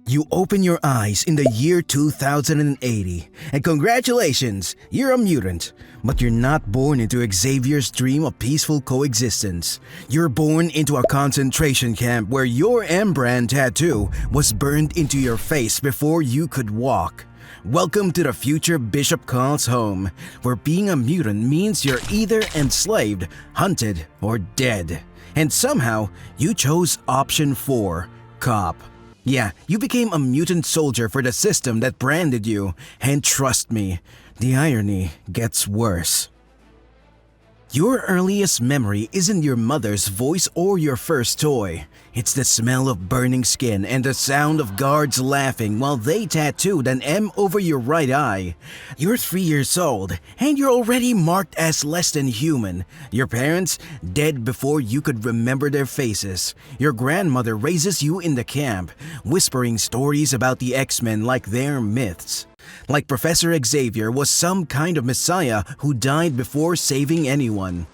You open your eyes in the year 2080, and congratulations, you're a mutant. But you're not born into Xavier's dream of peaceful coexistence. You're born into a concentration camp where your M brand tattoo was burned into your face before you could walk. Welcome to the future Bishop calls home, where being a mutant means you're either enslaved, hunted, or dead. And somehow, you chose option 4, cop. Yeah, you became a mutant soldier for the system that branded you, and trust me, the irony gets worse. Your earliest memory isn't your mother's voice or your first toy. It's the smell of burning skin and the sound of guards laughing while they tattooed an M over your right eye. You're 3 years old and you're already marked as less than human. Your parents dead before you could remember their faces. Your grandmother raises you in the camp, whispering stories about the X-Men like they're myths. Like Professor Xavier was some kind of messiah who died before saving anyone.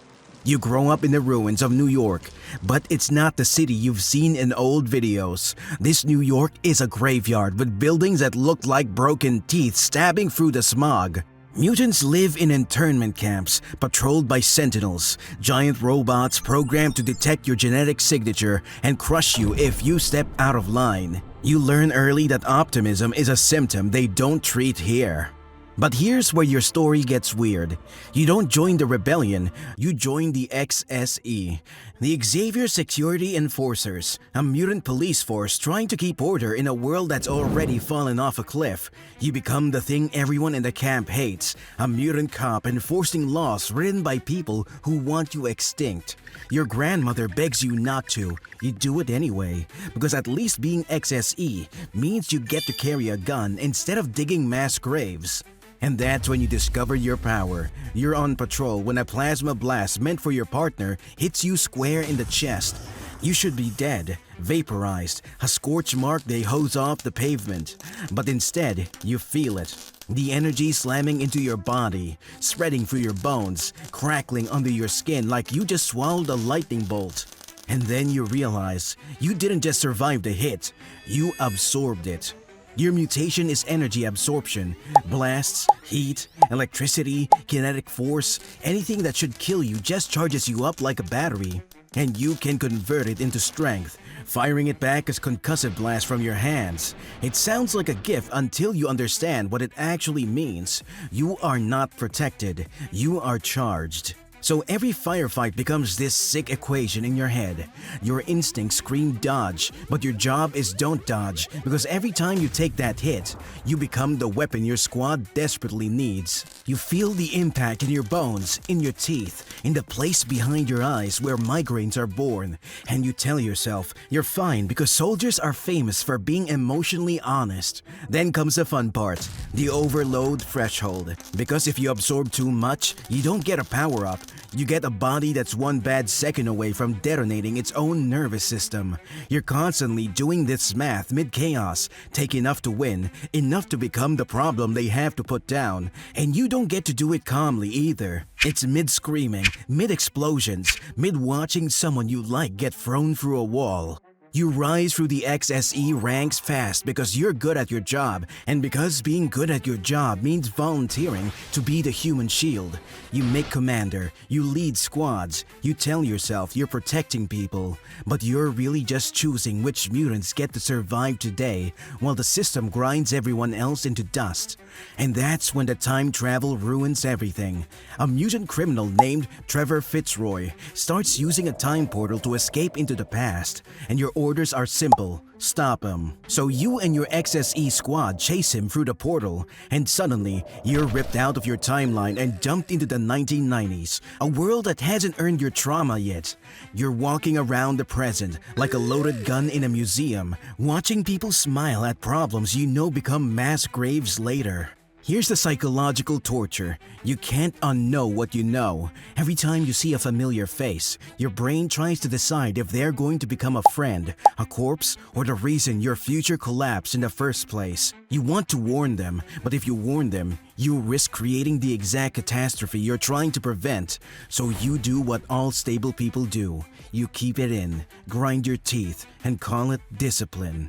You grow up in the ruins of New York, but it's not the city you've seen in old videos. This New York is a graveyard with buildings that look like broken teeth stabbing through the smog. Mutants live in internment camps, patrolled by sentinels, giant robots programmed to detect your genetic signature and crush you if you step out of line. You learn early that optimism is a symptom they don't treat here. But here's where your story gets weird. You don't join the rebellion, you join the XSE, the Xavier Security Enforcers, a mutant police force trying to keep order in a world that's already fallen off a cliff. You become the thing everyone in the camp hates, a mutant cop enforcing laws written by people who want you extinct. Your grandmother begs you not to. You do it anyway, because at least being XSE means you get to carry a gun instead of digging mass graves. And that's when you discover your power. You're on patrol when a plasma blast meant for your partner hits you square in the chest. You should be dead, vaporized, a scorch mark they hose off the pavement. But instead, you feel it. The energy slamming into your body, spreading through your bones, crackling under your skin like you just swallowed a lightning bolt. And then you realize you didn't just survive the hit, you absorbed it. Your mutation is energy absorption. Blasts, heat, electricity, kinetic force, anything that should kill you just charges you up like a battery. And you can convert it into strength, firing it back as concussive blasts from your hands. It sounds like a gift until you understand what it actually means. You are not protected, you are charged. So every firefight becomes this sick equation in your head. Your instincts scream dodge, but your job is don't dodge, because every time you take that hit, you become the weapon your squad desperately needs. You feel the impact in your bones, in your teeth, in the place behind your eyes where migraines are born, and you tell yourself you're fine because soldiers are famous for being emotionally honest. Then comes the fun part, the overload threshold. Because if you absorb too much, you don't get a power-up. You get a body that's one bad second away from detonating its own nervous system. You're constantly doing this math mid-chaos, take enough to win, enough to become the problem they have to put down, and you don't get to do it calmly either. It's mid-screaming, mid-explosions, mid-watching someone you like get thrown through a wall. You rise through the XSE ranks fast because you're good at your job, and because being good at your job means volunteering to be the human shield. You make commander, you lead squads, you tell yourself you're protecting people, but you're really just choosing which mutants get to survive today while the system grinds everyone else into dust. And that's when the time travel ruins everything. A mutant criminal named Trevor Fitzroy starts using a time portal to escape into the past, and your orders are simple. Stop him. So you and your XSE squad chase him through the portal, and suddenly, you're ripped out of your timeline and dumped into the 1990s, a world that hasn't earned your trauma yet. You're walking around the present like a loaded gun in a museum, watching people smile at problems you know become mass graves later. Here's the psychological torture. You can't unknow what you know. Every time you see a familiar face, your brain tries to decide if they're going to become a friend, a corpse, or the reason your future collapsed in the first place. You want to warn them, but if you warn them, you risk creating the exact catastrophe you're trying to prevent. So you do what all stable people do. You keep it in, grind your teeth, and call it discipline.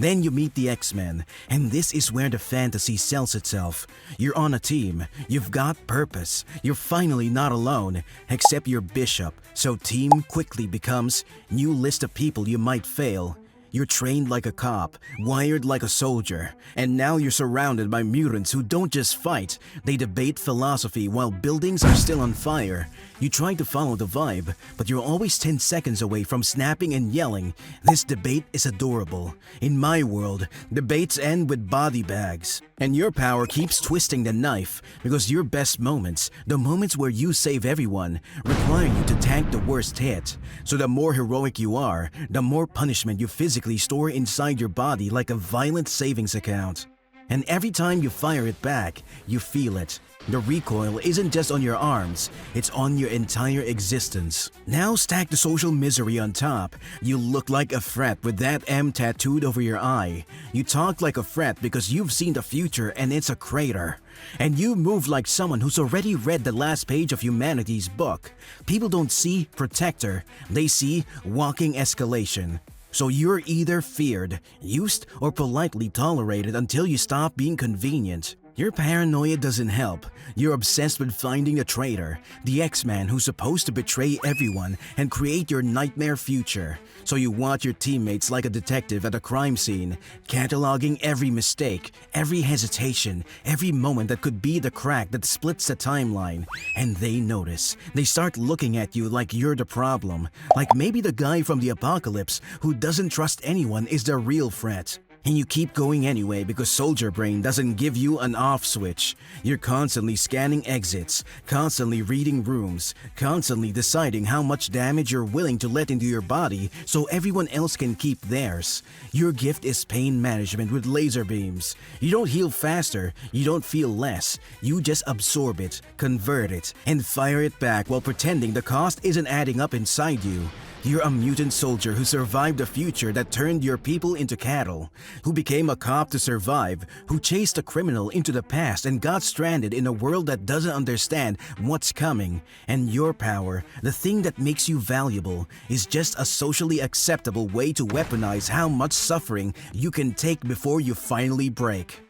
Then you meet the X-Men, and this is where the fantasy sells itself. You're on a team, you've got purpose, you're finally not alone, except your bishop, so team quickly becomes new list of people you might fail. You're trained like a cop, wired like a soldier, and now you're surrounded by mutants who don't just fight, they debate philosophy while buildings are still on fire. You try to follow the vibe, but you're always 10 seconds away from snapping and yelling. This debate is adorable. In my world, debates end with body bags. And your power keeps twisting the knife because your best moments, the moments where you save everyone, require you to tank the worst hit. So the more heroic you are, the more punishment you physically store inside your body like a violent savings account. And every time you fire it back, you feel it. The recoil isn't just on your arms, it's on your entire existence. Now stack the social misery on top. You look like a frat with that M tattooed over your eye. You talk like a frat because you've seen the future and it's a crater. And you move like someone who's already read the last page of humanity's book. People don't see protector, they see walking escalation. So you're either feared, used, or politely tolerated until you stop being convenient. Your paranoia doesn't help. You're obsessed with finding a traitor, the X-Man who's supposed to betray everyone and create your nightmare future. So you watch your teammates like a detective at a crime scene, cataloging every mistake, every hesitation, every moment that could be the crack that splits the timeline. And they notice. They start looking at you like you're the problem, like maybe the guy from the apocalypse who doesn't trust anyone is the real threat. And you keep going anyway because Soldier Brain doesn't give you an off switch. You're constantly scanning exits, constantly reading rooms, constantly deciding how much damage you're willing to let into your body so everyone else can keep theirs. Your gift is pain management with laser beams. You don't heal faster, you don't feel less. You just absorb it, convert it, and fire it back while pretending the cost isn't adding up inside you. You're a mutant soldier who survived a future that turned your people into cattle, who became a cop to survive, who chased a criminal into the past and got stranded in a world that doesn't understand what's coming. And your power, the thing that makes you valuable, is just a socially acceptable way to weaponize how much suffering you can take before you finally break.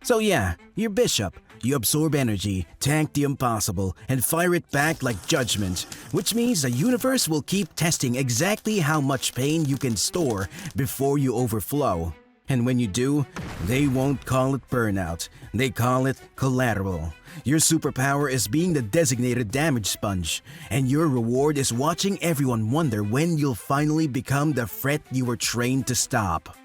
So yeah, you're Bishop. You absorb energy, tank the impossible, and fire it back like judgment, which means the universe will keep testing exactly how much pain you can store before you overflow. And when you do, they won't call it burnout, they call it collateral. Your superpower is being the designated damage sponge, and your reward is watching everyone wonder when you'll finally become the threat you were trained to stop.